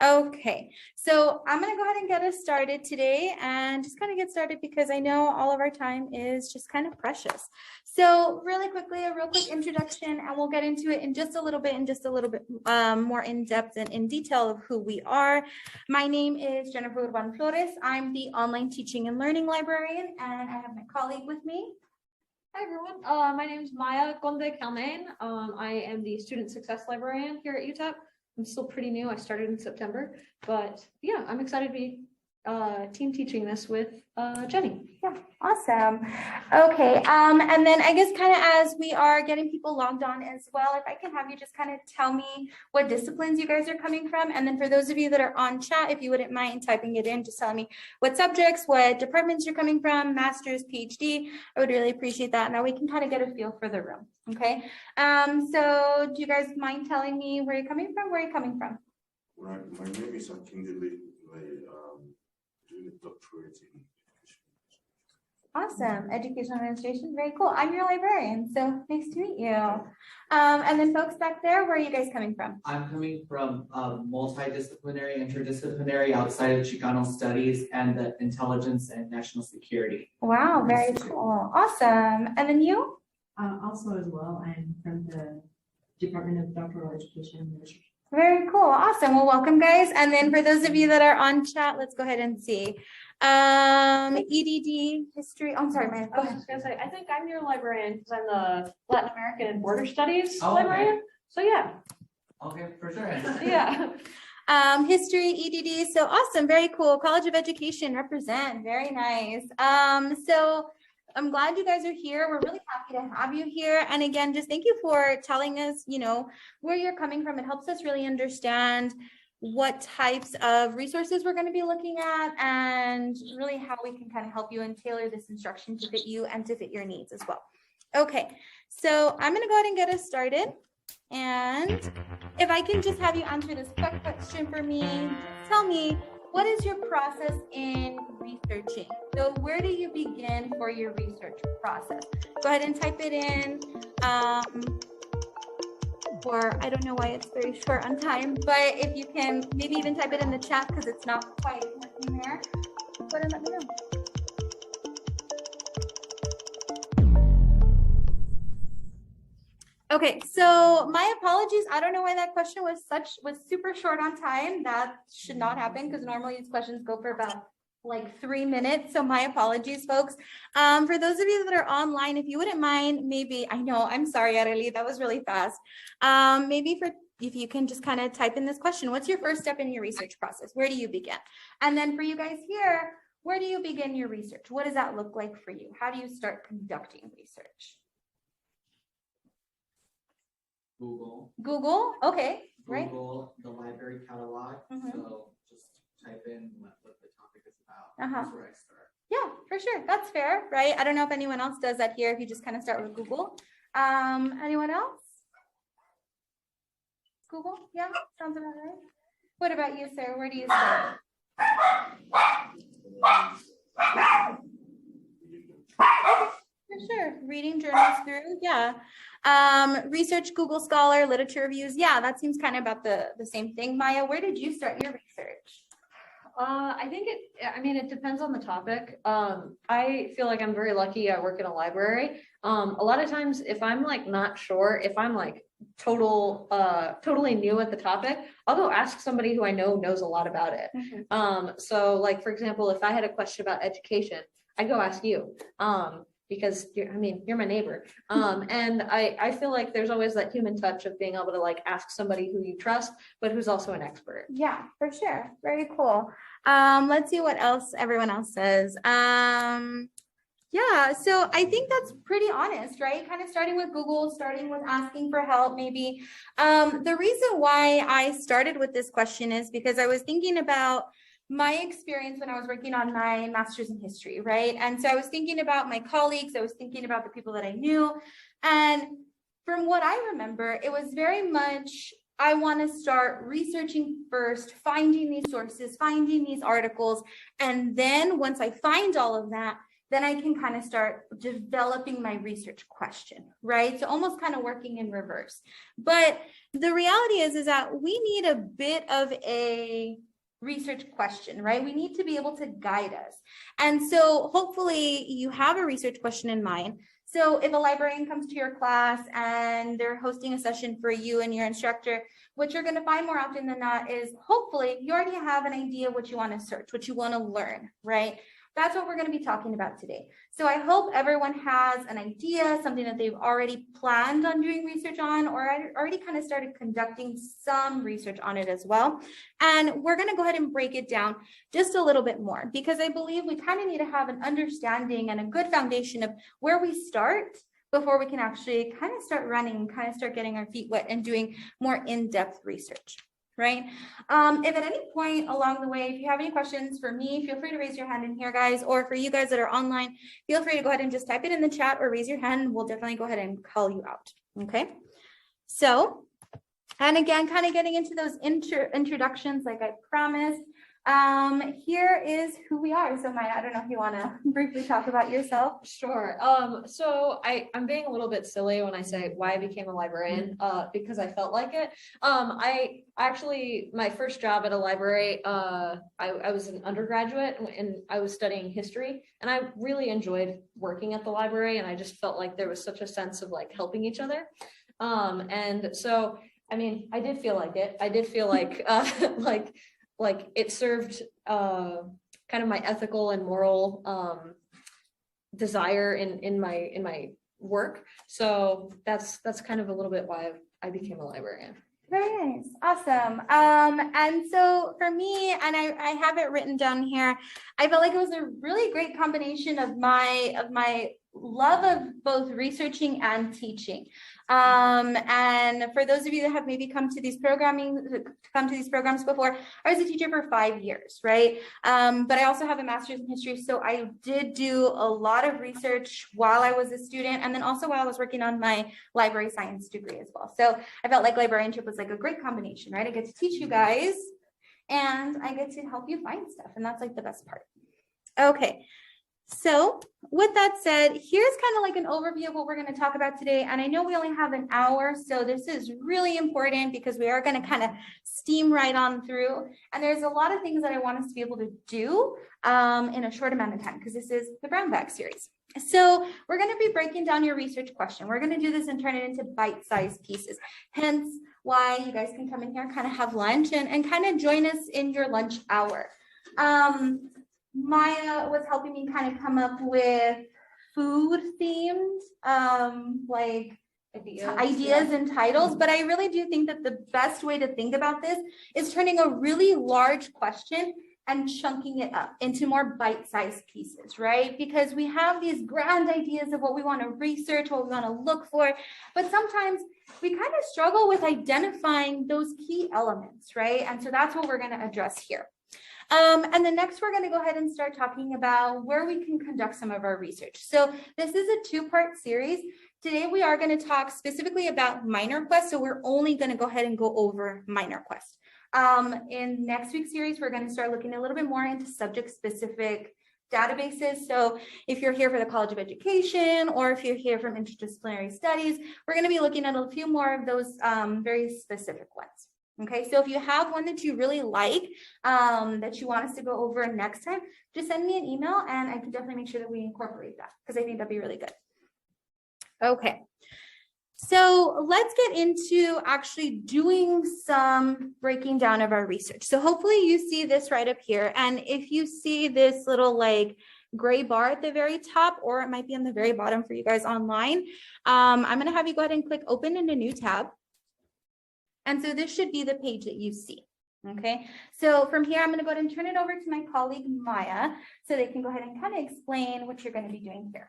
Okay, so I'm gonna go ahead and get us started today and just kind of get started because I know all of our time is just kind of precious. So really quickly, a real quick introduction, and we'll get into it in just a little bit more in depth and in detail of who we are. My name is Jennifer Urban Flores. I'm the online teaching and learning librarian, and I have my colleague with me. Hi everyone, my name is Maya Conde Calmain. I am the student success librarian here at UTEP. I'm still pretty new. I started in September, but yeah, I'm excited to be team teaching this with Jenny. Yeah, awesome. Okay, and then I guess kind of as we are getting people logged on as well, if I can have you just kind of tell me what disciplines you guys are coming from, and then for those of you that are on chat, if you wouldn't mind typing it in, just tell me what subjects, what departments you're coming from, master's, PhD. I would really appreciate that. Now we can kind of get a feel for the room. Okay, so do you guys mind telling me where you're coming from? Where are you coming from? My name is Akindele. Doing a doctorate in education. Awesome. Education administration. Very cool. I'm your librarian, so nice to meet you. And then folks back there, where are you guys coming from? I'm coming from multidisciplinary, interdisciplinary outside of Chicano studies and the intelligence and national security. Wow, very cool. Awesome. And then you? Also as well, I'm from the Department of Doctoral Education and Research. Very cool. Awesome. Well, welcome guys. And then for those of you that are on chat, let's go ahead and see. EDD history. Oh, I'm sorry, Maya. I was just gonna say, I think I'm your librarian because I'm the Latin American and Border Studies librarian. Okay. So yeah. Okay, for sure. Yeah. History, EDD. So awesome. Very cool. College of Education represent. Very nice. So I'm glad you guys are here. We're really happy to have you here. And again, just thank you for telling us, where you're coming from. It helps us really understand what types of resources we're going to be looking at and really how we can kind of help you and tailor this instruction to fit you and to fit your needs as well. Okay, so I'm going to go ahead and get us started. And if I can just have you answer this quick question for me, just tell me, what is your process in researching? So where do you begin for your research process? Go ahead and type it in. Or I don't know why it's very short on time, but if you can maybe even type it in the chat because it's not quite working there, go ahead and let me know. Okay, so my apologies. I don't know why that question was super short on time. That should not happen because normally these questions go for about like 3 minutes. So my apologies, folks. For those of you that are online, if you wouldn't mind, maybe, I know, I'm sorry, Arely, that was really fast. If you can just kind of type in this question, what's your first step in your research process? Where do you begin? And then for you guys here, where do you begin your research? What does that look like for you? How do you start conducting research? Google, okay, right. Google, the library catalog. So just type in what the topic is about. That's where I start. Yeah, for sure. That's fair, right? I don't know if anyone else does that here. If you just kind of start with Google. Anyone else? Google? Yeah, sounds about right. What about you, sir? Where do you start? For sure. Reading journals through, yeah. Research, Google Scholar, literature reviews. Yeah, that seems kind of about the same thing. Maya, where did you start your research? I think it depends on the topic. I feel like I'm very lucky. I work in a library. A lot of times if I'm like not sure, if I'm like totally new at the topic, I'll go ask somebody who I know knows a lot about it. So like, for example, if I had a question about education, I go ask you. Because you're my neighbor. And I feel like there's always that human touch of being able to like ask somebody who you trust, but who's also an expert. Yeah, for sure. Very cool. Let's see what else everyone else says. Yeah, so I think that's pretty honest, right? Kind of starting with Google, starting with asking for help, maybe. The reason why I started with this question is because I was thinking about my experience when I was working on my master's in history, right? And so I was thinking about my colleagues, I was thinking about the people that I knew. And from what I remember, it was very much, I want to start researching first, finding these sources, finding these articles. And then once I find all of that, then I can kind of start developing my research question, right? So almost kind of working in reverse. But the reality is that we need a bit of a research question, right? We need to be able to guide us. And so hopefully you have a research question in mind. So if a librarian comes to your class and they're hosting a session for you and your instructor, what you're going to find more often than not is hopefully you already have an idea what you want to search, what you want to learn, right? That's what we're going to be talking about today. So I hope everyone has an idea, something that they've already planned on doing research on, or already kind of started conducting some research on it as well. And we're going to go ahead and break it down just a little bit more, because I believe we kind of need to have an understanding and a good foundation of where we start before we can actually kind of start running, kind of start getting our feet wet and doing more in-depth research. Right? If at any point along the way, if you have any questions for me, feel free to raise your hand in here, guys, or for you guys that are online, feel free to go ahead and just type it in the chat or raise your hand, and we'll definitely go ahead and call you out. Okay. So, and again, kind of getting into those introductions, like I promised, here is who we are. So Maya, I don't know if you want to briefly talk about yourself. Sure. So I'm being a little bit silly when I say why I became a librarian, because I felt like it. I actually, my first job at a library, I was an undergraduate and I was studying history, and I really enjoyed working at the library, and I just felt like there was such a sense of like helping each other. And so, I mean, I did feel like it. I did feel like, like it served kind of my ethical and moral desire in my work. So that's kind of a little bit why I became a librarian. Very nice. Awesome. And so for me, and I have it written down here, I felt like it was a really great combination of my love of both researching and teaching. And for those of you that have maybe come to these programs before, I was a teacher for 5 years, right? But I also have a master's in history. So I did do a lot of research while I was a student, and then also while I was working on my library science degree as well. So I felt like librarianship was like a great combination, right? I get to teach you guys and I get to help you find stuff. And that's like the best part. Okay. So with that said, here's kind of like an overview of what we're going to talk about today. And I know we only have an hour, so this is really important because we are going to kind of steam right on through. And there's a lot of things that I want us to be able to do in a short amount of time, because this is the brown bag series. So we're going to be breaking down your research question. We're going to do this and turn it into bite-sized pieces. Hence why you guys can come in here, kind of have lunch and kind of join us in your lunch hour. Maya was helping me kind of come up with food themed like ideas and titles, but I really do think that the best way to think about this is turning a really large question and chunking it up into more bite-sized pieces, right? Because we have these grand ideas of what we want to research, what we want to look for, but sometimes we kind of struggle with identifying those key elements, right? And so that's what we're going to address here. And then next, we're going to go ahead and start talking about where we can conduct some of our research. So this is a two-part series. Today, we are going to talk specifically about MinerQuest. So we're only going to go ahead and go over MinerQuest. In next week's series, we're going to start looking a little bit more into subject-specific databases. So if you're here for the College of Education, or if you're here from Interdisciplinary Studies, we're going to be looking at a few more of those very specific ones. Okay, so if you have one that you really like, that you want us to go over next time, just send me an email and I can definitely make sure that we incorporate that, because I think that'd be really good. Okay, so let's get into actually doing some breaking down of our research. So hopefully you see this right up here. And if you see this little like gray bar at the very top, or it might be on the very bottom for you guys online, I'm going to have you go ahead and click open in a new tab. And so this should be the page that you see. Okay, so from here, I'm going to go ahead and turn it over to my colleague Maya, so they can go ahead and kind of explain what you're going to be doing here.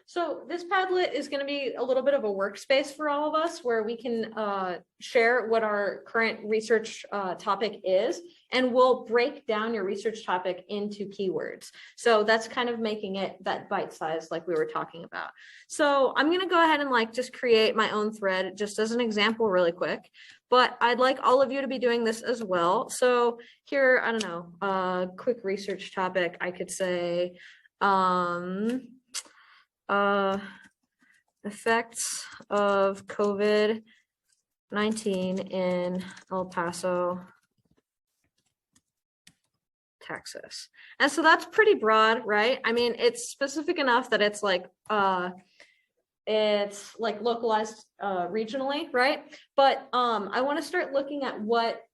So this Padlet is going to be a little bit of a workspace for all of us, where we can share what our current research topic is, and we'll break down your research topic into keywords. So that's kind of making it that bite size like we were talking about. So I'm going to go ahead and like just create my own thread just as an example really quick, but I'd like all of you to be doing this as well. So here, I don't know, quick research topic, I could say Effects of COVID-19 in El Paso, Texas. And so that's pretty broad, right? I mean, it's specific enough that it's like localized regionally, right? But I want to start looking at what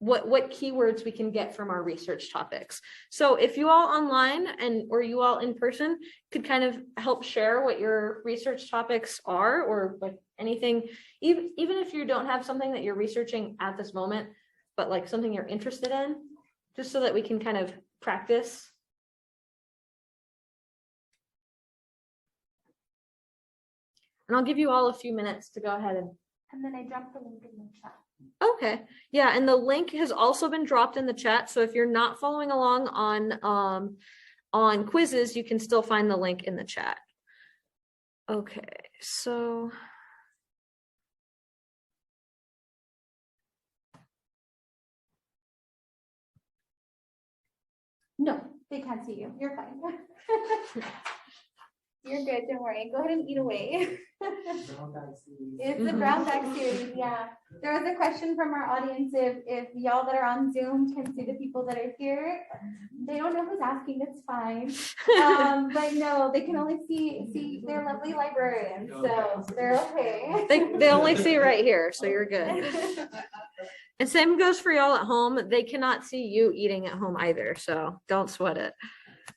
keywords we can get from our research topics. So if you all online or you all in person could kind of help share what your research topics are, or like anything, even if you don't have something that you're researching at this moment, but like something you're interested in, just so that we can kind of practice. And I'll give you all a few minutes to go ahead and then I dropped the link in the chat. okay. Yeah, and the link has also been dropped in the chat. So if you're not following along on quizzes, you can still find the link in the chat. Okay, so No, they can't see you. You're fine. You're good. Don't worry. Go ahead and eat away. Brown bag series. It's the brown bag series. Yeah. There was a question from our audience if y'all that are on Zoom can see the people that are here. They don't know who's asking. It's fine. But no, they can only see their lovely librarians, so they're okay. they only see right here, so you're good. And same goes for y'all at home. They cannot see you eating at home either, so don't sweat it.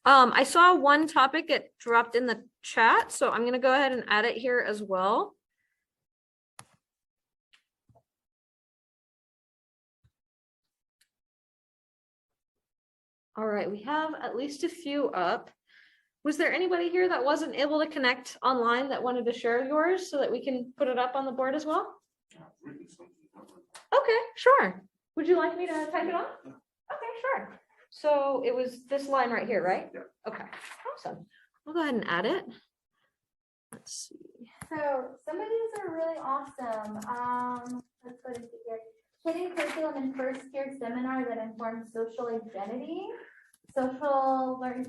I saw one topic get dropped in the chat, so I'm going to go ahead and add it here as well. All right, we have at least a few up. Was there anybody here that wasn't able to connect online that wanted to share yours so that we can put it up on the board as well? I've written something down. Okay, sure. Would you like me to type it on? Okay, sure. So it was this line right here, right? Yeah. Okay, awesome. I'll go ahead and add it. Let's see. So some of these are really awesome. Let's go to here. Hidden curriculum in first year seminar that informs social identity, social learning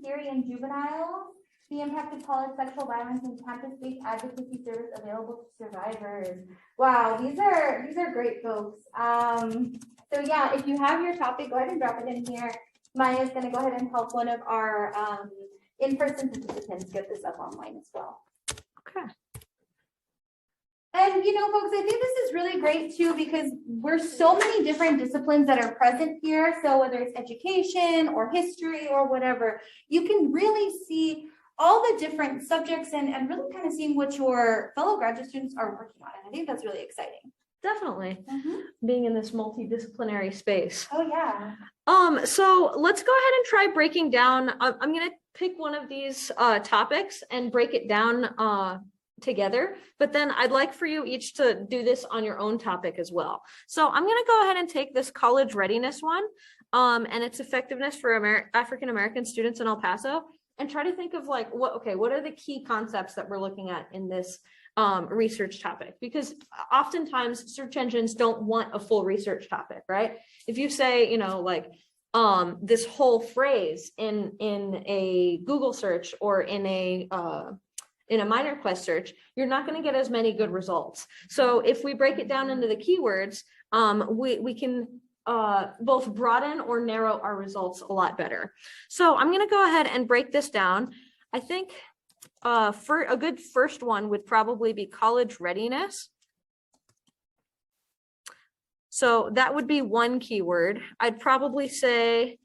theory and juvenile, the impact of college sexual violence and campus-based advocacy service available to survivors. Wow, these are great, folks. So yeah, if you have your topic, go ahead and drop it in here. Maya's going to go ahead and help one of our in-person participants get this up online as well. Okay. And you know, folks, I think this is really great too, because we're so many different disciplines that are present here. So whether it's education or history or whatever, you can really see all the different subjects and really kind of seeing what your fellow graduate students are working on. And I think that's really exciting. Definitely. Being in this multidisciplinary space. Oh yeah. So let's go ahead and try breaking down. I'm going to pick one of these topics and break it down together, but then I'd like for you each to do this on your own topic as well. So I'm going to go ahead and take this college readiness one and its effectiveness for African American students in El Paso, and try to think of like, what are the key concepts that we're looking at in this research topic? Because oftentimes search engines don't want a full research topic, right? If you say, you know, like this whole phrase in a Google search or in a MinerQuest search, you're not going to get as many good results. So if we break it down into the keywords, we can both broaden or narrow our results a lot better. So I'm going to go ahead and break this down. I think for a good first one would probably be college readiness. So that would be one keyword. I'd probably say,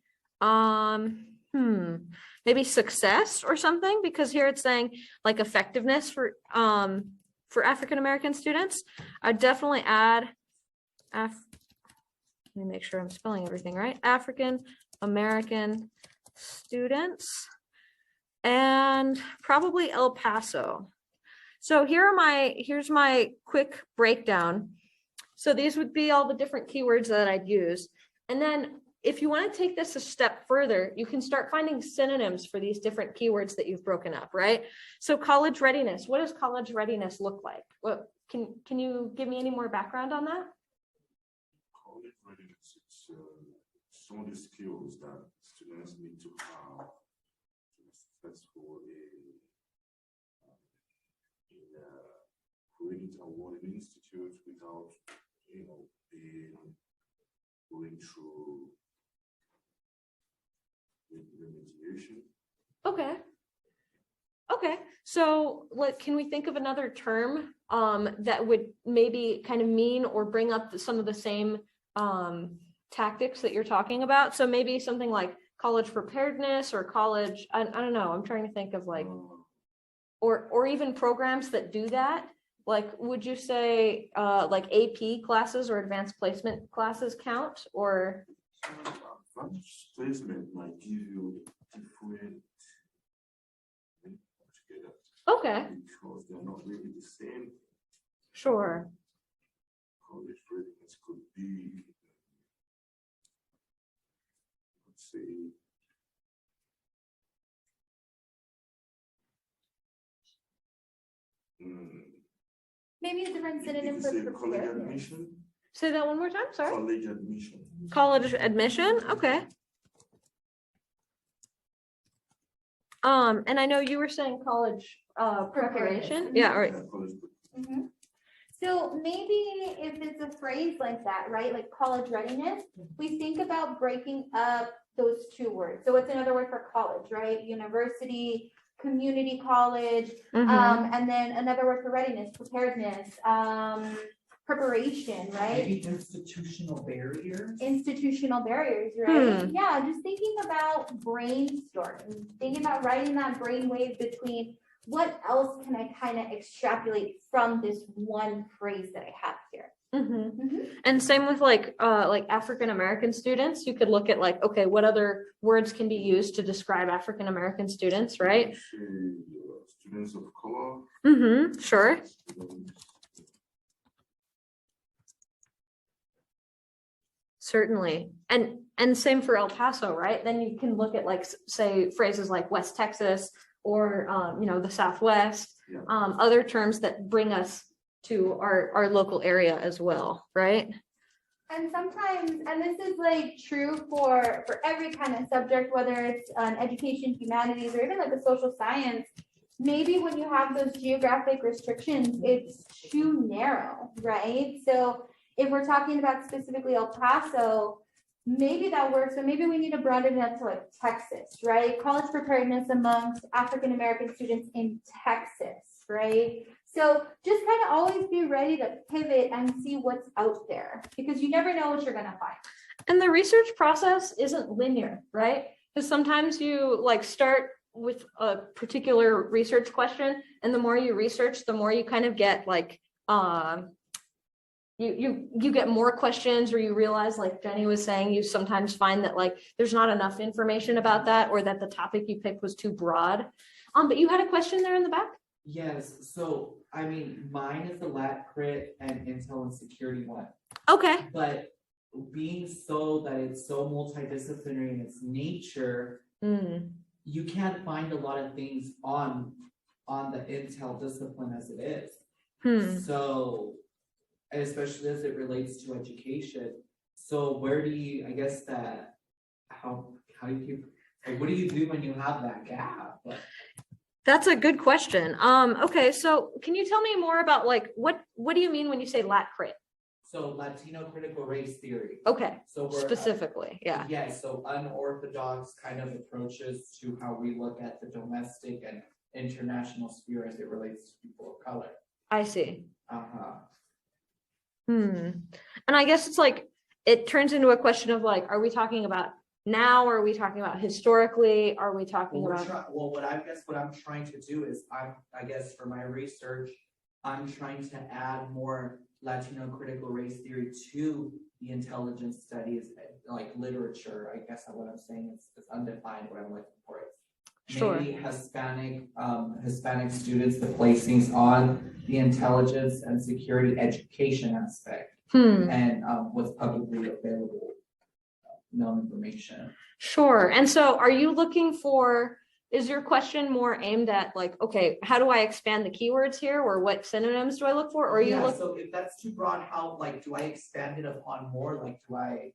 maybe success or something, because here it's saying like effectiveness for African American students. I'd definitely add let me make sure I'm spelling everything right. African American students, and probably El Paso. So here's my quick breakdown. So these would be all the different keywords that I'd use. And then if you want to take this a step further, you can start finding synonyms for these different keywords that you've broken up, right? So college readiness, what does college readiness look like? What can you give me any more background on that? College readiness, it's some of the skills that students need to have to be successful in creating awarding institutes without, going through remediation. Okay. Okay, so can we think of another term that would maybe kind of mean or bring up some of the same tactics that you're talking about? So maybe something like college preparedness or college, I don't know, I'm trying to think of like, or even programs that do that. Like, would you say like AP classes or advanced placement classes count, or? Advanced placement might give you different together. Okay, Because they're not really the same. sure. College readiness could be, let's say, Maybe a different you synonym could for say college preparedness. admission. Say that one more time, sorry. College admission. College admission, okay. And I know you were saying college preparation. Preparedness. Yeah, all right. Yeah, college Mhm. So maybe if it's a phrase like that, right, like college readiness, we think about breaking up those two words. So what's another word for college, right? University, community college, Mhm. and then another word for readiness, preparedness, preparation, right? Maybe institutional barriers. Institutional barriers, right? Yeah, just thinking about brainstorming, thinking about writing that brainwave between what else can I kind of extrapolate from this one phrase that I have here. Mhm. And same with like African American students, you could look at like, okay, what other words can be used to describe African American students, right? say, students of color. Mm-hmm, sure. Students, Certainly. And same for El Paso, right? Then you can look at like, say, phrases like West Texas or, the Southwest, yeah. other terms that bring us to our local area as well, right? And sometimes, and this is like true for every kind of subject, whether it's education, humanities, or even like a social science, maybe when you have those geographic restrictions, it's too narrow, right? So if we're talking about specifically El Paso, maybe that works, but maybe we need to broaden it up to like Texas, right? College preparedness amongst African-American students in Texas, right? So just kind of always be ready to pivot and see what's out there, because you never know what you're gonna find. And the research process isn't linear, right? Because sometimes you like start with a particular research question, and the more you research, the more you kind of get like, you get more questions, or you realize, like Jenny was saying, you sometimes find that like there's not enough information about that, or that the topic you picked was too broad. But you had a question there in the back? Yes, so I mean, mine is the lat crit and intel and security one, Okay. but being so that it's so multidisciplinary in its nature, you can't find a lot of things on the intel discipline as it is. So, especially as it relates to education. So where do you, I guess that, how do you, like, what do you do when you have that gap? That's a good question. Okay, so can you tell me more about like, what do you mean when you say lat crit? So Latino critical race theory. Okay, So we're, specifically, yeah. yes, so unorthodox kind of approaches to how we look at the domestic and international sphere as it relates to people of color. I see. Uh-huh. And I guess it's like, it turns into a question of like, are we talking about now? Are we talking about historically? Are we talking about? What I'm trying to do is I guess for my research, I'm trying to add more Latino critical race theory to the intelligence studies, like literature. I guess what I'm saying is undefined what I'm looking for. Sure. Maybe Hispanic students, the placings on the intelligence and security education aspect, and what's publicly available known information. Sure. And so are you looking for, is your question more aimed at like, okay, how do I expand the keywords here, or what synonyms do I look for? Or are you look? So if that's too broad, how, like, do I expand it upon more? Like, do I,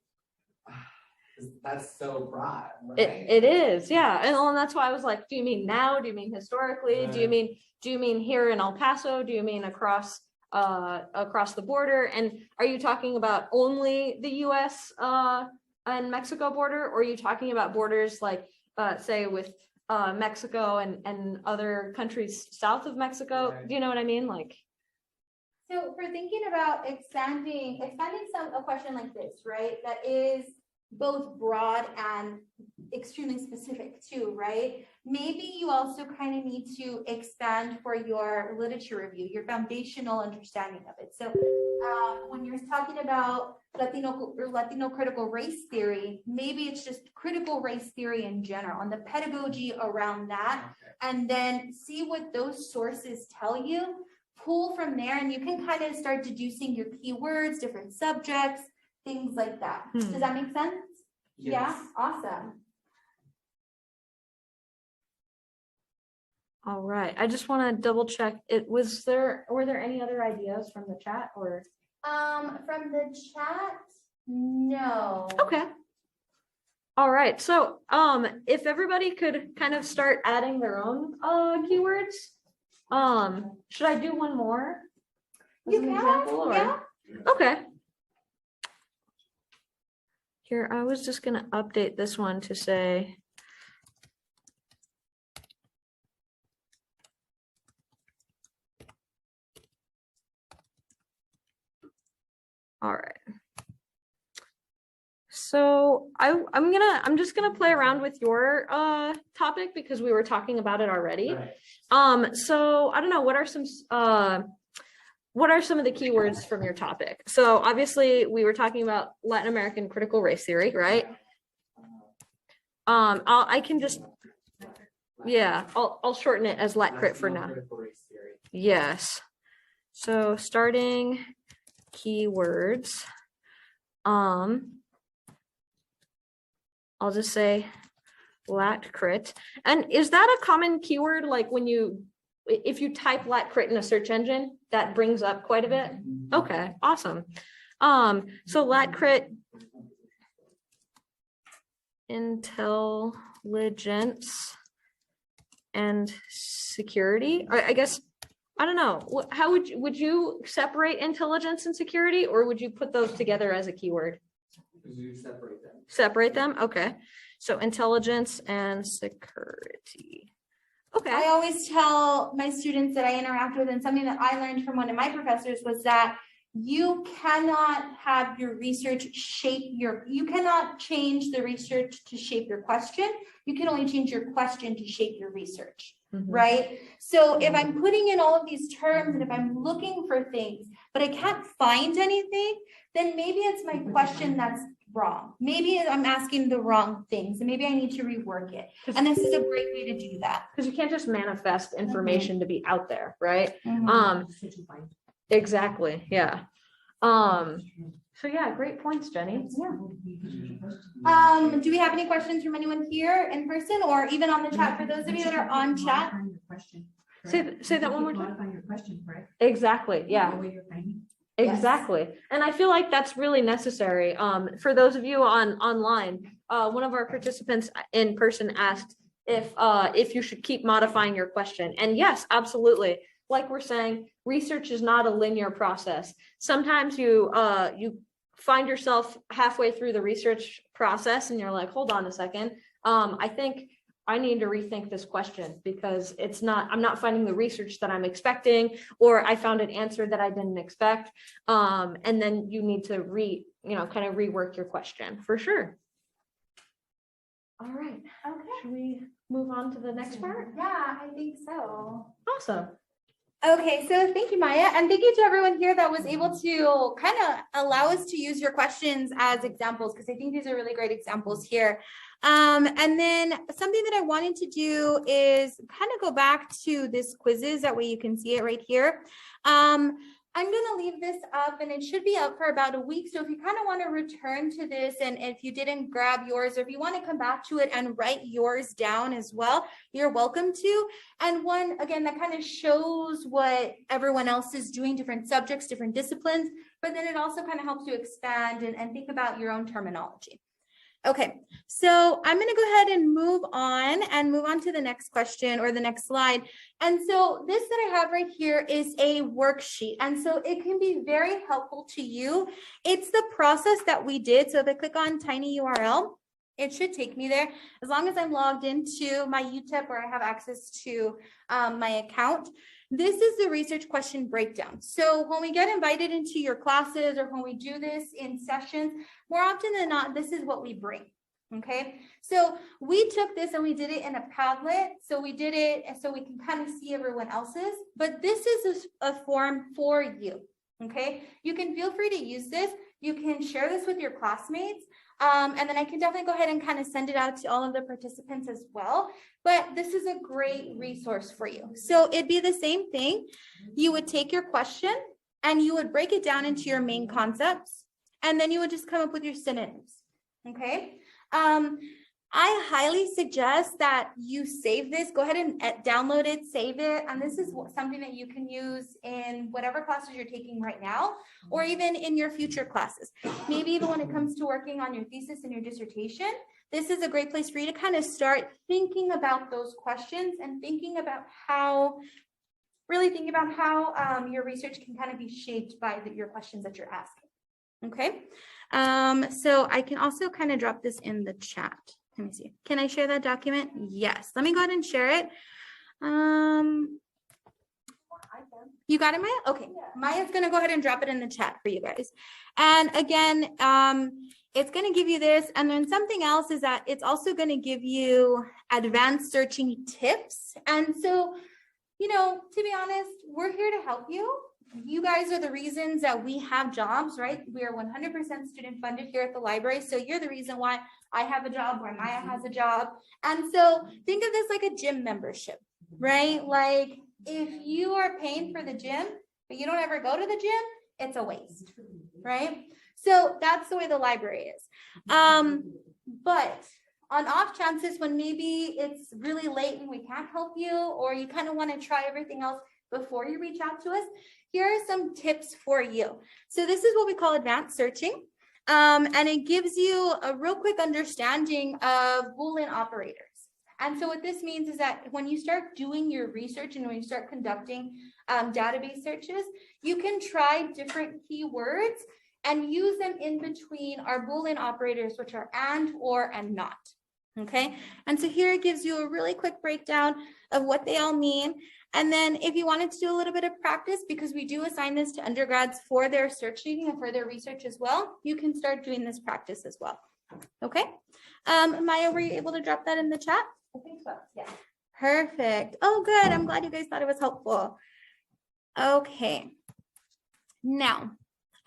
'Cause that's so broad, right? It is, yeah, and that's why I was like, do you mean now? Do you mean historically? Do you Right. mean here in El Paso? Do you mean across the border? And are you talking about only the US and Mexico border, or are you talking about borders like say with Mexico and other countries south of Mexico? Right. Do you know what I mean? Like, So for thinking about expanding a question like this, right, that is both broad and extremely specific too, right? Maybe you also kind of need to expand for your literature review, your foundational understanding of it. So when you're talking about Latino critical race theory, maybe it's just critical race theory in general and the pedagogy around that, Okay. and then see what those sources tell you. Pull from there, and you can kind of start deducing your keywords, different subjects, things like that. Does that make sense? Yeah, Yes. awesome. all right, I just want to double check. Were there any other ideas from the chat or? From the chat, no. Okay. All right, so if everybody could kind of start adding their own keywords, should I do one more? as You an can, example, or- yeah. Okay. Here, I was just gonna update this one to say. All right. So I'm just gonna play around with your topic because we were talking about it already. Right. So I don't know, what are some of the keywords from your topic? So obviously we were talking about Latin American critical race theory, right? I can just, yeah, I'll shorten it as Lat crit for now. Critical race theory. Yes. So starting keywords, I'll just say lat crit. And is that a common keyword? Like if you type lat crit in a search engine, that brings up quite a bit? Okay, awesome. So lat crit, intelligence and security. I guess, I don't know. How would you separate intelligence and security, or would you put those together as a keyword? Because you separate them. Separate them? Okay. So intelligence and security. Okay. I always tell my students that I interact with, and something that I learned from one of my professors was that you cannot have your research you cannot change the research to shape your question. You can only change your question to shape your research, right? So if I'm putting in all of these terms and if I'm looking for things, but I can't find anything, then maybe it's my question that's wrong. Maybe I'm asking the wrong things, and maybe I need to rework it. And this is a great way to do that. Because you can't just manifest information to be out there, right? Mhm. Exactly. Yeah. So yeah, great points, Jenny. Do we have any questions from anyone here in person or even on the chat for those of you that are on chat? Say that one more time. Modify your question, correct? Exactly. Yeah. The way you're finding. Exactly. And I feel like that's really necessary. For those of you online, one of our participants in person asked if you should keep modifying your question. And yes, absolutely. Like we're saying, research is not a linear process. Sometimes you find yourself halfway through the research process and you're like, hold on a second. I think I need to rethink this question because I'm not finding the research that I'm expecting, or I found an answer that I didn't expect. And then you need to kind of rework your question for sure. All right. Okay. Should we move on to the next part? Yeah, I think so. Awesome. Okay, so thank you, Maya, and thank you to everyone here that was able to kind of allow us to use your questions as examples, because I think these are really great examples here. And then something that I wanted to do is kind of go back to this quizzes. That way you can see it right here. I'm going to leave this up, and it should be up for about a week. So if you kind of want to return to this, and if you didn't grab yours, or if you want to come back to it and write yours down as well, you're welcome to. And one, again, that kind of shows what everyone else is doing, different subjects, different disciplines, but then it also kind of helps you expand and think about your own terminology. Okay, so I'm going to go ahead and move on to the next question or the next slide. And so this that I have right here is a worksheet. And so it can be very helpful to you. It's the process that we did. So if I click on tiny URL, it should take me there. As long as I'm logged into my UTEP or I have access to my account. This is the research question breakdown. So when we get invited into your classes or when we do this in sessions, more often than not, this is what we bring. Okay, so we took this and we did it in a Padlet. So we did it so we can kind of see everyone else's, but this is a form for you. Okay, you can feel free to use this. You can share this with your classmates. And then I can definitely go ahead and kind of send it out to all of the participants as well. But this is a great resource for you. So it'd be the same thing. You would take your question and you would break it down into your main concepts. And then you would just come up with your synonyms. Okay. I highly suggest that you save this. Go ahead and download it, save it. And this is something that you can use in whatever classes you're taking right now, or even in your future classes. Maybe even when it comes to working on your thesis and your dissertation, this is a great place for you to kind of start thinking about those questions and thinking about how your research can kind of be shaped by your questions that you're asking. Okay. So I can also kind of drop this in the chat. Let me see. Can I share that document? Yes. Let me go ahead and share it. You got it, Maya? Okay. Maya's going to go ahead and drop it in the chat for you guys. And again, it's going to give you this. And then something else is that it's also going to give you advanced searching tips. And so, you know, to be honest, we're here to help you. You guys are the reasons that we have jobs, right? We are 100% student funded here at the library. So you're the reason why I have a job, why Maya has a job. And so think of this like a gym membership, right? Like if you are paying for the gym, but you don't ever go to the gym, it's a waste, right? So that's the way the library is. But on off chances when maybe it's really late and we can't help you, or you kind of want to try everything else before you reach out to us, here are some tips for you. So this is what we call advanced searching. And it gives you a real quick understanding of Boolean operators. And so what this means is that when you start doing your research and when you start conducting database searches, you can try different keywords and use them in between our Boolean operators, which are and, or, and not. Okay, and so here it gives you a really quick breakdown of what they all mean. And then if you wanted to do a little bit of practice, because we do assign this to undergrads for their searching and for their research as well, you can start doing this practice as well. Okay, Maya, were you able to drop that in the chat? I think so, yeah. Perfect. Oh, good. I'm glad you guys thought it was helpful. Okay, now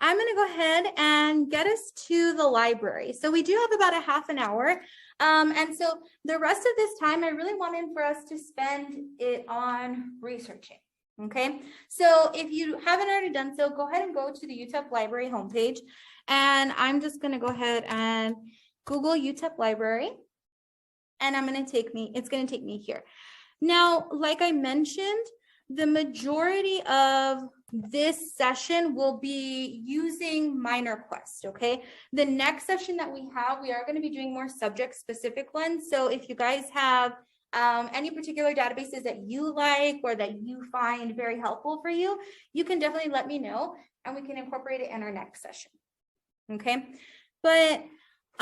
I'm going to go ahead and get us to the library. So we do have about a half an hour. And so the rest of this time, I really wanted for us to spend it on researching. Okay, so if you haven't already done so, go ahead and go to the UTEP library homepage. And I'm just going to go ahead and Google UTEP library. And it's going to take me here. Now, like I mentioned, the majority of this session will be using MinerQuest, okay? The next session that we are going to be doing more subject-specific ones. So if you guys have any particular databases that you like or that you find very helpful for you, you can definitely let me know and we can incorporate it in our next session, okay? But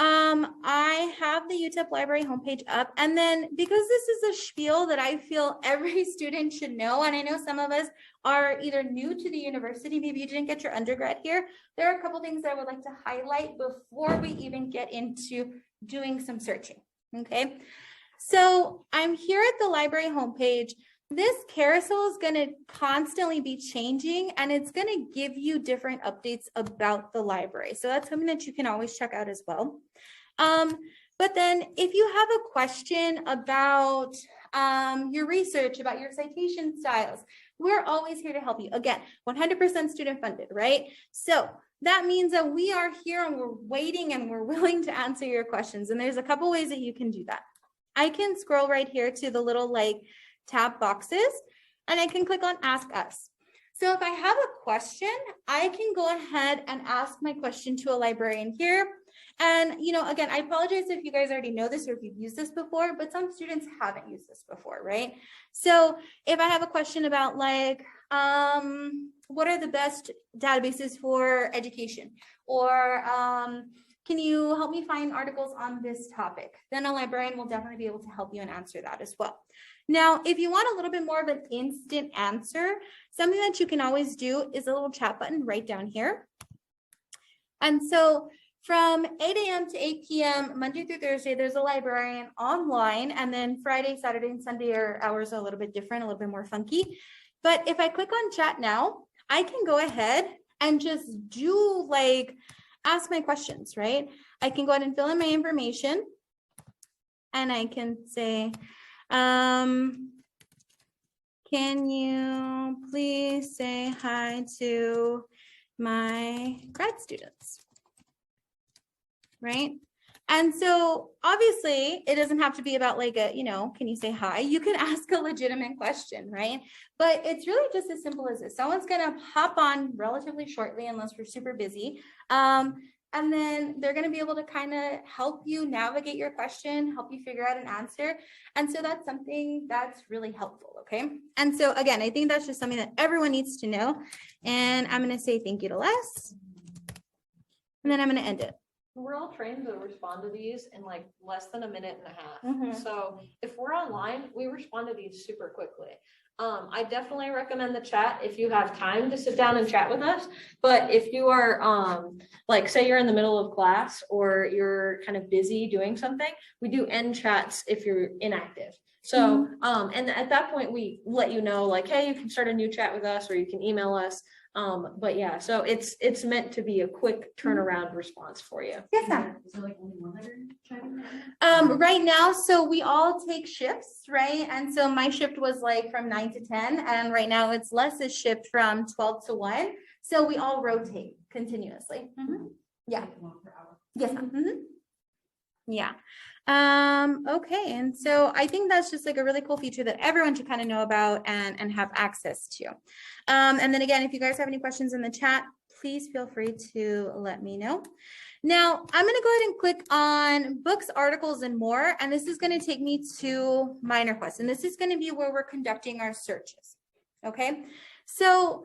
I have the UTEP library homepage up, and then because this is a spiel that I feel every student should know, and I know some of us are either new to the university, maybe you didn't get your undergrad here, there are a couple things that I would like to highlight before we even get into doing some searching, okay? So I'm here at the library homepage. This carousel is going to constantly be changing, and it's going to give you different updates about the library. So that's something that you can always check out as well. But then if you have a question about your research, about your citation styles, we're always here to help you. Again, 100% student funded, right? So that means that we are here and we're waiting and we're willing to answer your questions. And there's a couple ways that you can do that. I can scroll right here to the little tab boxes, and I can click on Ask Us. So if I have a question, I can go ahead and ask my question to a librarian here. And, again, I apologize if you guys already know this or if you've used this before, but some students haven't used this before, right? So if I have a question about like, what are the best databases for education? Or can you help me find articles on this topic? Then a librarian will definitely be able to help you and answer that as well. Now, if you want a little bit more of an instant answer, something that you can always do is a little chat button right down here. And so from 8 a.m. to 8 p.m., Monday through Thursday, there's a librarian online. And then Friday, Saturday, and Sunday are hours a little bit different, a little bit more funky. But if I click on chat now, I can go ahead and just do like, ask my questions, right? I can go ahead and fill in my information. And I can say, can you please say hi to my grad students? Right? And so obviously it doesn't have to be about like a, can you say hi? You can ask a legitimate question, right? But it's really just as simple as this. Someone's gonna hop on relatively shortly unless we're super busy. And then they're going to be able to kind of help you navigate your question, help you figure out an answer. And so that's something that's really helpful, okay? And so again, I think that's just something that everyone needs to know. And I'm going to say thank you to Les. And then I'm going to end it. We're all trained to respond to these in like less than a minute and a half. So if we're online, we respond to these super quickly. I definitely recommend the chat if you have time to sit down and chat with us. But if you are like, say you're in the middle of class or you're kind of busy doing something, we do end chats if you're inactive. So, and at that point we let you know like, hey, you can start a new chat with us or you can email us. But yeah, so it's meant to be a quick turnaround response for you. Yes, ma'am. Is there like only one other chatting? Right now, so we all take shifts, right? And so my shift was like from 9 to 10, and right now it's Les's shift from 12 to 1. So we all rotate continuously. Yeah. Like 1 per hour. Yes, ma'am. Yeah. Okay. And so I think that's just like a really cool feature that everyone should kind of know about and have access to. And then again, if you guys have any questions in the chat, please feel free to let me know. Now, I'm going to go ahead and click on books, articles, and more. And this is going to take me to MinerQuest. And this is going to be where we're conducting our searches. Okay. So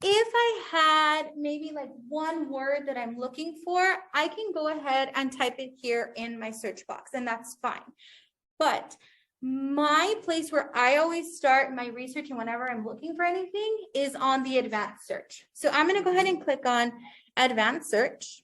if I had maybe like one word that I'm looking for, I can go ahead and type it here in my search box, and that's fine. But my place where I always start my research and whenever I'm looking for anything is on the advanced search. So I'm going to go ahead and click on advanced search.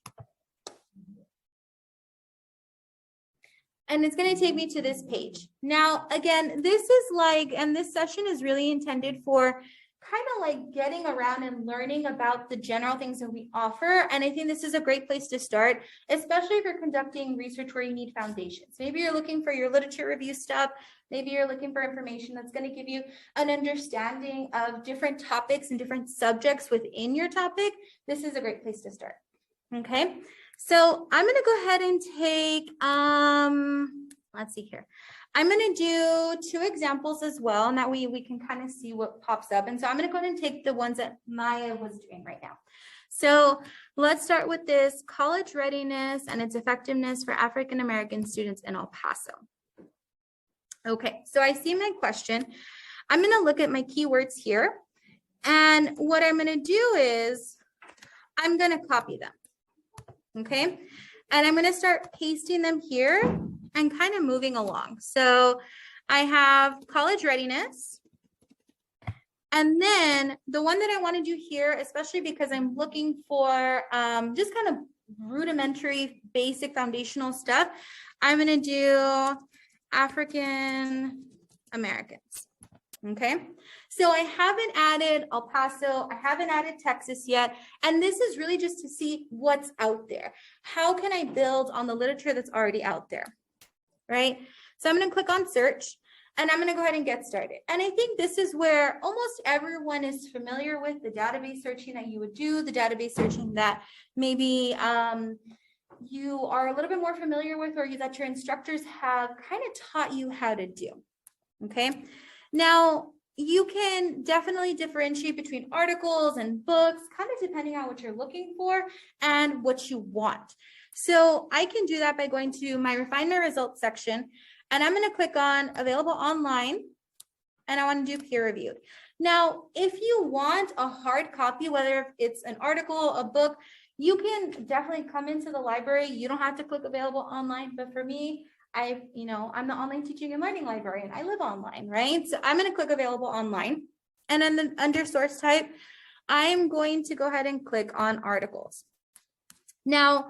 And it's going to take me to this page. Now, again, this is like, and this session is really intended for kind of like getting around and learning about the general things that we offer. And I think this is a great place to start, especially if you're conducting research where you need foundations. Maybe you're looking for your literature review stuff. Maybe you're looking for information that's going to give you an understanding of different topics and different subjects within your topic. This is a great place to start. Okay, so I'm going to go ahead and take, let's see here. I'm going to do 2 examples as well, and that way we can kind of see what pops up. And so I'm going to go ahead and take the ones that Maya was doing right now. So let's start with this college readiness and its effectiveness for African-American students in El Paso. Okay, so I see my question. I'm going to look at my keywords here. And what I'm going to do is I'm going to copy them. Okay, and I'm going to start pasting them here and kind of moving along. So I have college readiness. And then the one that I want to do here, especially because I'm looking for just kind of rudimentary, basic foundational stuff, I'm going to do African Americans. Okay, so I haven't added El Paso, I haven't added Texas yet, and this is really just to see what's out there. How can I build on the literature that's already out there, right? So I'm going to click on search, and I'm going to go ahead and get started. And I think this is where almost everyone is familiar with the database searching that you would do, the database searching that maybe you are a little bit more familiar with, or that your instructors have kind of taught you how to do, okay? Now, you can definitely differentiate between articles and books, kind of depending on what you're looking for and what you want. So I can do that by going to my Refine My Results section, and I'm going to click on Available Online, and I want to do peer reviewed. Now, if you want a hard copy, whether it's an article, a book, you can definitely come into the library. You don't have to click Available Online, but for me, I'm the online teaching and learning librarian. I live online, right? So I'm going to click Available Online, and then under source type, I'm going to go ahead and click on articles. Now,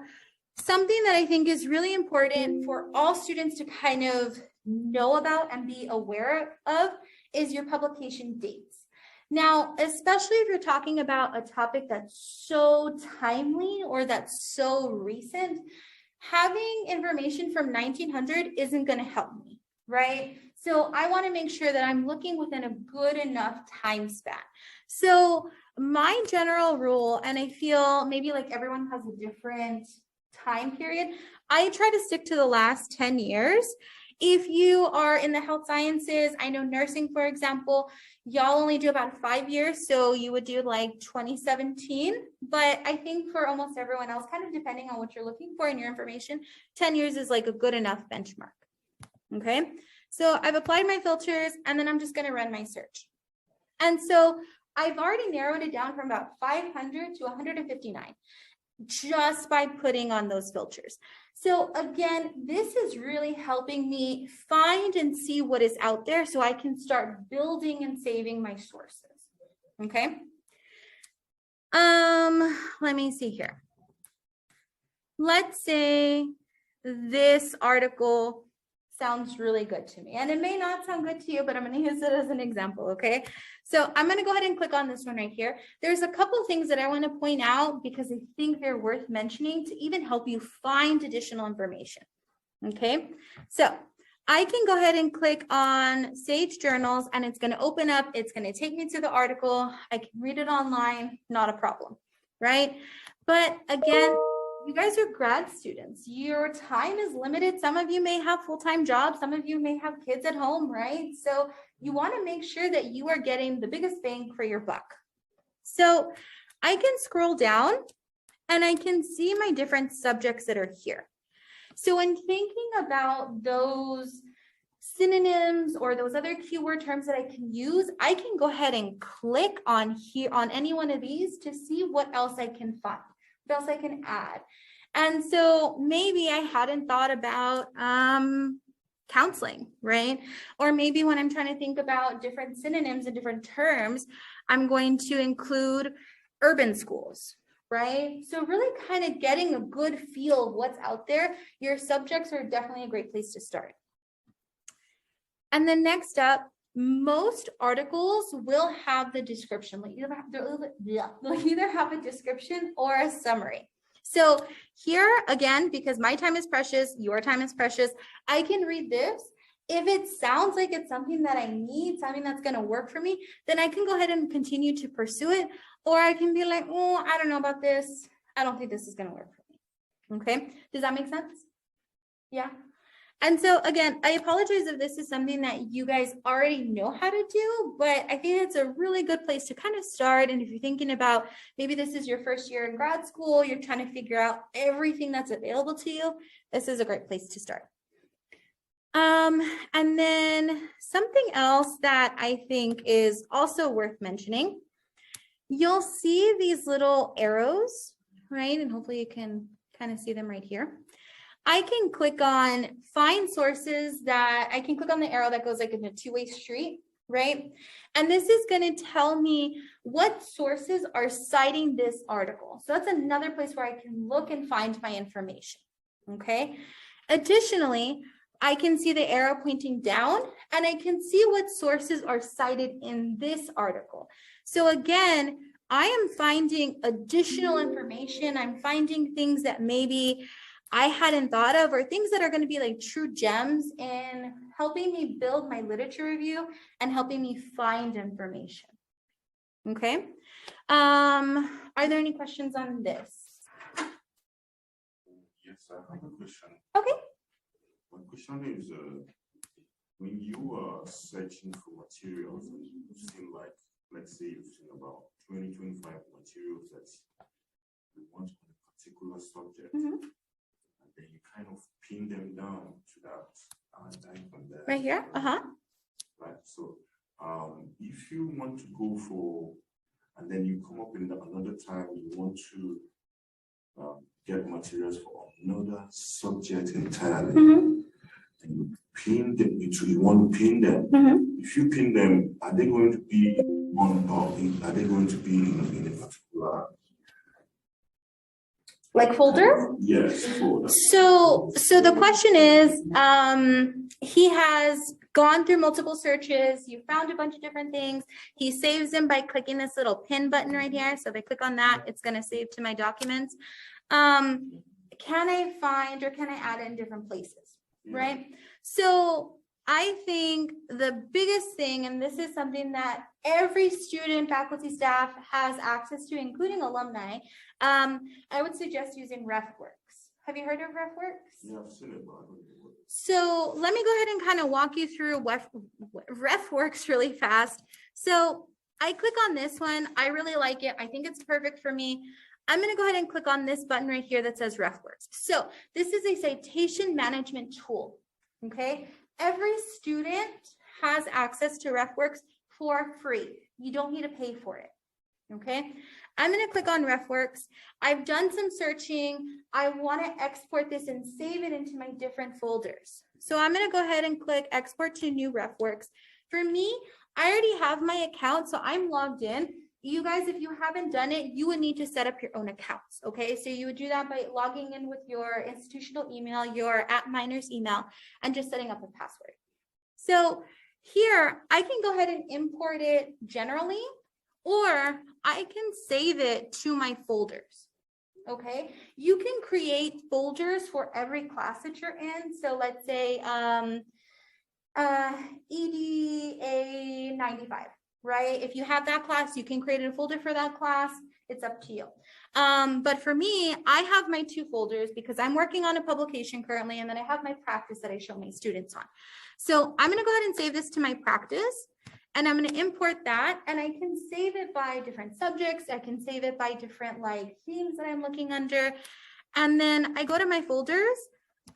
something that I think is really important for all students to kind of know about and be aware of is your publication dates. Now, especially if you're talking about a topic that's so timely or that's so recent, having information from 1900 isn't going to help me, right? So I want to make sure that I'm looking within a good enough time span. So my general rule, and I feel maybe like everyone has a different time period, I try to stick to the last 10 years. If you are in the health sciences, I know nursing, for example, y'all only do about 5 years, so you would do like 2017. But I think for almost everyone else, kind of depending on what you're looking for in your information, 10 years is like a good enough benchmark. Okay, so I've applied my filters, and then I'm just going to run my search. And so I've already narrowed it down from about 500 to 159 just by putting on those filters. So again, this is really helping me find and see what is out there so I can start building and saving my sources. Okay. Let me see here. Let's say this article sounds really good to me, and it may not sound good to you, but I'm going to use it as an example. Okay. So I'm going to go ahead and click on this one right here. There's a couple of things that I want to point out because I think they're worth mentioning to even help you find additional information. Okay. So I can go ahead and click on Sage Journals, and it's going to open up. It's going to take me to the article. I can read it online, not a problem. Right. But again, you guys are grad students. Your time is limited. Some of you may have full-time jobs. Some of you may have kids at home, right? So you want to make sure that you are getting the biggest bang for your buck. So I can scroll down and I can see my different subjects that are here. So when thinking about those synonyms or those other keyword terms that I can use, I can go ahead and click on here on any one of these to see what else I can find, what else I can add. And so maybe I hadn't thought about counseling, right? Or maybe when I'm trying to think about different synonyms and different terms, I'm going to include urban schools, right? So really kind of getting a good feel of what's out there. Your subjects are definitely a great place to start. And then next up, most articles will have the description. They'll either have a description or a summary. So here again, because my time is precious, your time is precious, I can read this. If it sounds like it's something that I need, something that's going to work for me, then I can go ahead and continue to pursue it. Or I can be like, oh, I don't know about this. I don't think this is going to work for me. Okay. Does that make sense? Yeah. And so again, I apologize if this is something that you guys already know how to do, but I think it's a really good place to kind of start. And if you're thinking about maybe this is your first year in grad school, you're trying to figure out everything that's available to you, this is a great place to start. And then something else that I think is also worth mentioning, you'll see these little arrows, right? And hopefully you can kind of see them right here. I can click on find sources that I can click on the arrow that goes like in a two-way street, right? And this is going to tell me what sources are citing this article. So that's another place where I can look and find my information, okay? Additionally, I can see the arrow pointing down and I can see what sources are cited in this article. So again, I am finding additional information. I'm finding things that maybe I hadn't thought of, or things that are going to be like true gems in helping me build my literature review and helping me find information. Okay. Are there any questions on this? Yes, I have a question. Okay. My question is, when you are searching for materials, and you've seen like, let's say you've seen about 20-25 materials that you want on a particular subject, Mhm. and then you kind of pin them down to that line from there. Right here, Right, so if you want to go for, and then you come up in another time, you want to get materials for another subject entirely, Mhm. and you pin them, you want to pin them. Mhm. If you pin them, are they going to be on, or are they going to be in a particular? Like folder? Yes, folder. So the question is, he has gone through multiple searches. You found a bunch of different things. He saves them by clicking this little pin button right here. So if I click on that, it's going to save to my documents. Can I find or can I add it in different places? Yeah. Right? So I think the biggest thing, and this is something that every student, faculty, staff has access to, including alumni, I would suggest using RefWorks. Have you heard of RefWorks? Yeah, I've seen it, but I don't know what. So let me go ahead and kind of walk you through RefWorks really fast. So I click on this one. I really like it. I think it's perfect for me. I'm going to go ahead and click on this button right here that says RefWorks. So this is a citation management tool. Okay. Every student has access to RefWorks for free. You don't need to pay for it. Okay. I'm going to click on RefWorks. I've done some searching. I want to export this and save it into my different folders. So I'm going to go ahead and click export to new RefWorks. For me, I already have my account, so I'm logged in. You guys, if you haven't done it, you would need to set up your own accounts. Okay, so you would do that by logging in with your institutional email, your @Miners email, and just setting up a password. So here, I can go ahead and import it generally, or I can save it to my folders. Okay, you can create folders for every class that you're in. So let's say EDA 95, right? If you have that class, you can create a folder for that class. It's up to you. But for me, I have my two folders because I'm working on a publication currently, and then I have my practice that I show my students on. So I'm going to go ahead and save this to my practice. And I'm going to import that, and I can save it by different subjects. I can save it by different like themes that I'm looking under. And then I go to my folders,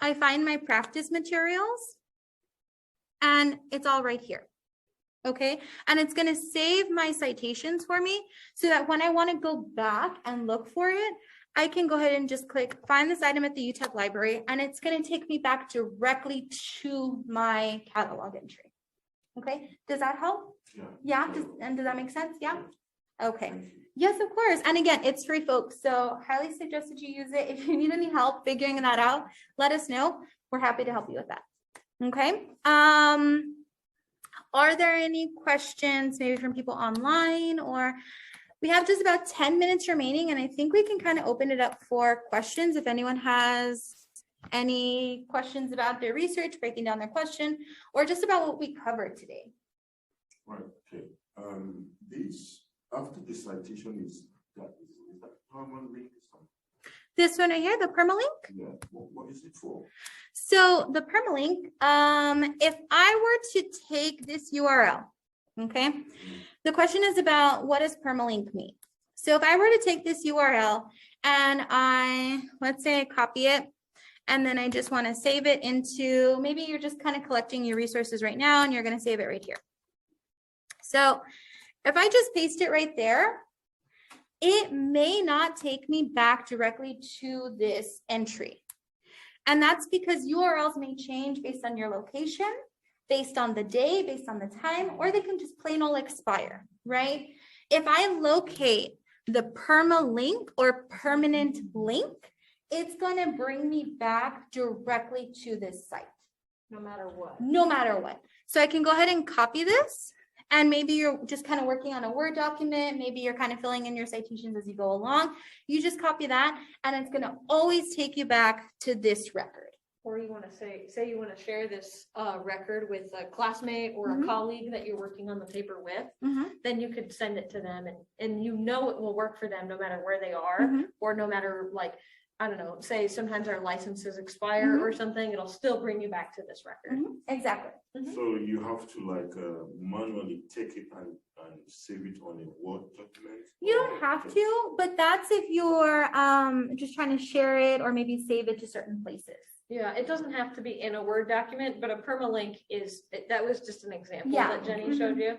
I find my practice materials, and it's all right here. Okay. And it's going to save my citations for me so that when I want to go back and look for it, I can go ahead and just click find this item at the UTEP library, and it's going to take me back directly to my catalog entry. Okay, does that help? Yeah, does that make sense? Yeah. Okay. Yes, of course. And again, it's free, folks. So highly suggest that you use it. If you need any help figuring that out, let us know. We're happy to help you with that. Okay. Are there any questions maybe from people online, or we have just about 10 minutes remaining, and I think we can kind of open it up for questions if anyone has any questions about their research, breaking down their question, or just about what we covered today. Right, okay. This, after the citation is that permanent link or something? This one right here, the permalink. Yeah, what is it for? So the permalink, if I were to take this URL, okay, the question is about what does permalink mean? So if I were to take this URL and let's say I copy it, and then I just want to save it into, maybe you're just kind of collecting your resources right now and you're going to save it right here. So if I just paste it right there, it may not take me back directly to this entry. And that's because URLs may change based on your location, based on the day, based on the time, or they can just plain old expire, right? If I locate the permalink or permanent link, it's going to bring me back directly to this site. No matter what. No matter what. So I can go ahead and copy this, and maybe you're just kind of working on a Word document. Maybe you're kind of filling in your citations as you go along. You just copy that, and it's going to always take you back to this record. Or you want to say you want to share this record with a classmate or a colleague that you're working on the paper with, then you could send it to them, and you know it will work for them no matter where they are, or no matter like I don't know, say sometimes our licenses expire or something, it'll still bring you back to this record. Exactly. So you have to like manually take it and save it on a Word document? You don't have to, but that's if you're just trying to share it or maybe save it to certain places. Yeah, it doesn't have to be in a Word document, but a permalink that was just an example Yeah. that Jenny showed you.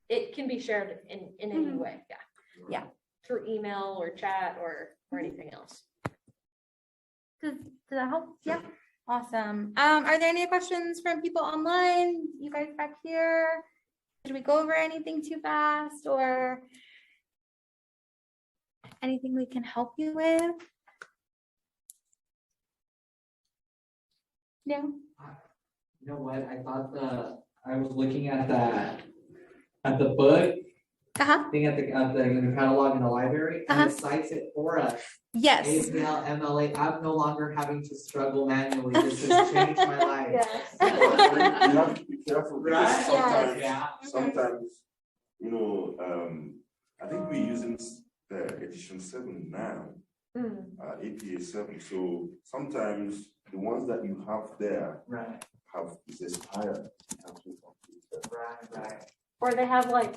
It can be shared in any way, Yeah. through email or chat or anything else. Does that help? Yeah. Awesome. Are there any questions from people online? You guys back here? Did we go over anything too fast or anything we can help you with? No? You know what, I was looking at the book, Uh-huh. thing at the catalog in the library, and it cites it for us. Yes. APL, MLA, I'm no longer having to struggle manually, this has changed my life. You have to be careful because Right? sometimes, Yeah. sometimes, you know, I think we're using edition 7 now, APA 7. So sometimes the ones that you have there Right, is expired. You have to update them. right. Or they have like,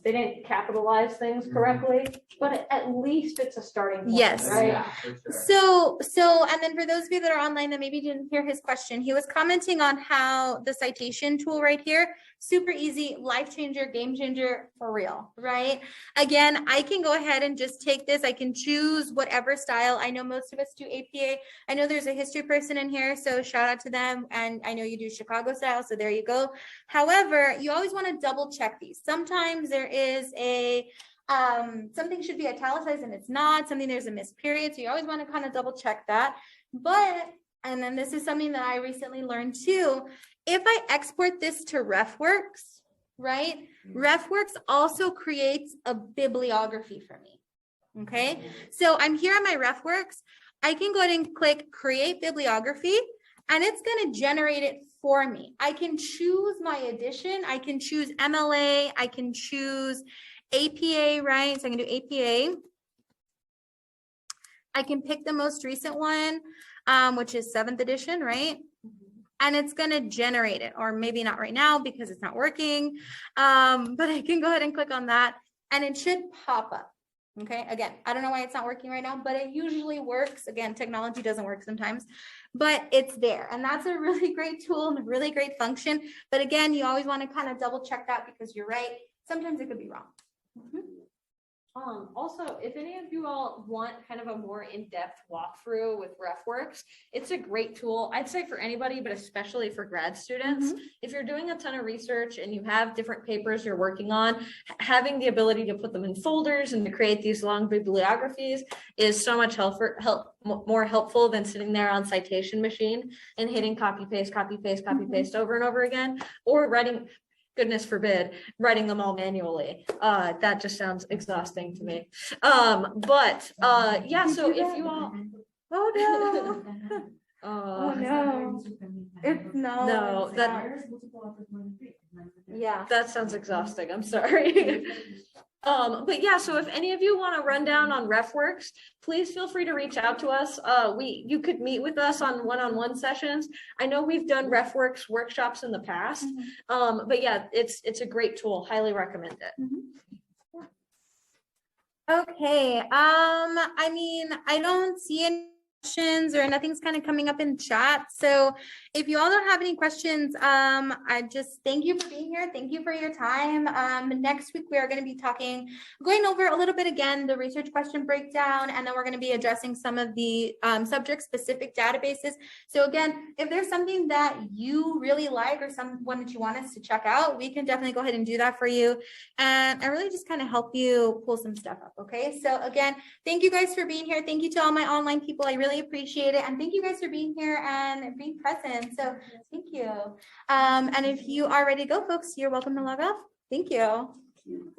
they didn't capitalize things correctly, but at least it's a starting point, Yes. right? Yeah, for sure. So, and then for those of you that are online that maybe didn't hear his question, he was commenting on how the citation tool right here, super easy, life changer, game changer for real, right? Again, I can go ahead and just take this. I can choose whatever style. I know most of us do APA. I know there's a history person in here, so shout out to them. And I know you do Chicago style, so there you go. However, you always want to double check these. Sometimes there is a something should be italicized and it's not, something there's a missed period. So you always want to kind of double check that. But, and then this is something that I recently learned too. If I export this to RefWorks, right? RefWorks also creates a bibliography for me. Okay. So I'm here on my RefWorks. I can go ahead and click create bibliography and it's going to generate it for me. I can choose my edition. I can choose MLA. I can choose APA, right? So I can do APA. I can pick the most recent one, which is 7th edition, right? And it's going to generate it, or maybe not right now because it's not working. But I can go ahead and click on that and it should pop up. Okay. Again, I don't know why it's not working right now, but it usually works. Again, technology doesn't work sometimes, but it's there. And that's a really great tool and a really great function. But again, you always want to kind of double check that because you're right. Sometimes it could be wrong. Also, if any of you all want kind of a more in-depth walkthrough with RefWorks, it's a great tool. I'd say for anybody, but especially for grad students. If you're doing a ton of research and you have different papers you're working on, having the ability to put them in folders and to create these long bibliographies is so much more helpful than sitting there on citation machine and hitting copy, paste, copy, paste, copy, paste over and over again, or writing, goodness forbid, writing them all manually. That just sounds exhausting to me. Yeah, so if you all, Oh no. oh no. It's No, it's that- not. Yeah. that sounds exhausting. I'm sorry. But yeah, so if any of you want to run down on RefWorks, please feel free to reach out to us. You could meet with us on one-on-one sessions. I know we've done RefWorks workshops in the past. But yeah, it's a great tool. Highly recommend it. Okay, I mean, I don't see any questions or nothing's kind of coming up in chat. So if you all don't have any questions, I just thank you for being here. Thank you for your time. Next week, we are going to be going over a little bit again, the research question breakdown, and then we're going to be addressing some of the subject specific databases. So again, if there's something that you really like or someone that you want us to check out, we can definitely go ahead and do that for you. And I really just kind of help you pull some stuff up. Okay. So again, thank you guys for being here. Thank you to all my online people. I really appreciate it. And thank you guys for being here and being present. So thank you. And if you are ready to go, folks, you're welcome to log off. Thank you. Thank you.